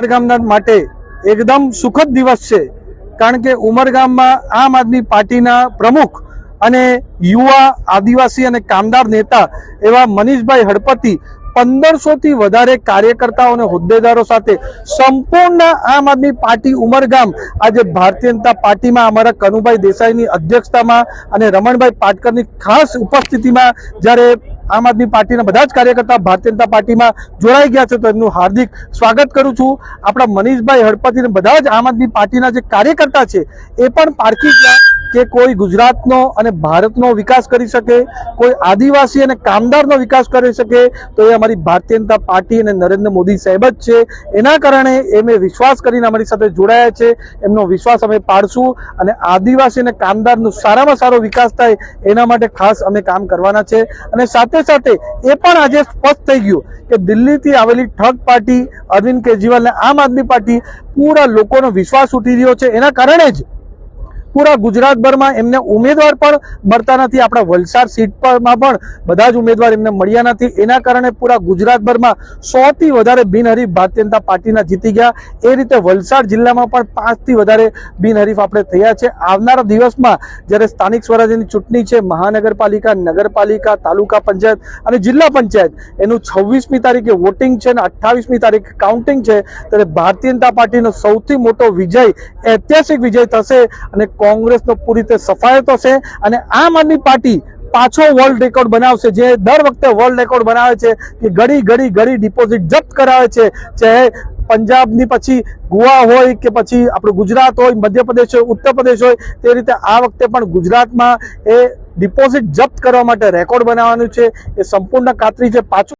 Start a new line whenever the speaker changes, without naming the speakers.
ઉમરગામના માટે એકદમ સુખદ દિવસ છે, કારણ કે ઉમરગામમાં આમ આદમી પાર્ટીના પ્રમુખ અને યુવા આદિવાસી અને કામદાર નેતા એવા મનીષભાઈ હળપતિ 1500 થી વધારે કાર્યકર્તાઓ અને હોદ્દેદારો સાથે સંપૂર્ણ આમ આદમી પાર્ટી ઉમરગામ આજે ભારતીય જનતા પાર્ટીમાં અમારા કનુભાઈ દેસાઈની અધ્યક્ષતામાં અને રમણભાઈ પાટકરની ખાસ ઉપસ્થિતિમાં જ્યારે આમ આદમી પાર્ટીના બધા જ કાર્યકર્તા ભારતીય જનતા પાર્ટીમાં જોડાઈ ગયા છે, તો એમનું હાર્દિક સ્વાગત કરું છું। આપણા મનીષભાઈ હળપતિ બધા જ આમ આદમી પાર્ટીના જે કાર્યકર્તા છે એ પણ પારખી ગયા કે કોઈ ગુજરાતનો અને ભારતનો વિકાસ કરી શકે, કોઈ આદિવાસી અને કામદારનો વિકાસ કરી શકે તો એ અમારી ભારતીય જનતા પાર્ટી અને નરેન્દ્ર મોદી સાહેબ જ છે। એના કારણે એમે વિશ્વાસ કરીને અમારી સાથે જોડાયા છે, એમનો વિશ્વાસ અમે પાડશું અને આદિવાસી અને કામદારનો સારામાં સારો વિકાસ થાય એના માટે ખાસ અમે કામ કરવાના છે। અને સાથે સાથે એ પણ આજે સ્પષ્ટ થઈ ગયું કે દિલ્હીથી આવેલી ઠગ પાર્ટી અરવિંદ કેજરીવાલ અને આમ આદમી પાર્ટી પૂરા લોકોનો વિશ્વાસ ઉઠી રહ્યો છે, એના કારણે જ પૂરા ગુજરાતભરમાં એમને ઉમેદવાર પણ મળતા નથી। આપણા વલસાડ સીટ પરમાં પણ બધા જ ઉમેદવાર એમને મળ્યા નથી, એના કારણે પૂરા ગુજરાતભરમાં 100 થી વધારે બિનહરીફ ભારતીય જનતા પાર્ટીના જીતી ગયા। એ રીતે વલસાડ જિલ્લામાં પણ 5 થી વધારે બિનહરીફ આપણે થયા છે। આવનારા દિવસમાં જ્યારે સ્થાનિક સ્વરાજ્યની ચૂંટણી છે, મહાનગરપાલિકા, નગરપાલિકા, તાલુકા પંચાયત અને જિલ્લા પંચાયત, એનું 26મી તારીખે વોટિંગ છે અને 28મી તારીખે કાઉન્ટિંગ છે, ત્યારે ભારતીય જનતા પાર્ટીનો સૌથી મોટો વિજય, ઐતિહાસિક વિજય થશે અને કોંગ્રેસનો પૂરી રીતે સફાયો થશે અને આમ આદમી પાર્ટી પાછો વર્લ્ડ રેકોર્ડ બનાવશે, જે દર વખતે વર્લ્ડ રેકોર્ડ બનાવે છે કે ઘડી ડિપોઝિટ જપ્ત કરાવે છે, ચાહે પંજાબની પછી ગોવા હોય કે પછી આપણું ગુજરાત હોય, મધ્યપ્રદેશ હોય, ઉત્તર પ્રદેશ હોય, તે રીતે આ વખતે પણ ગુજરાતમાં એ ડિપોઝિટ જપ્ત કરવા માટે રેકોર્ડ બનાવવાનું છે, એ સંપૂર્ણ ખાતરી છે। પાછું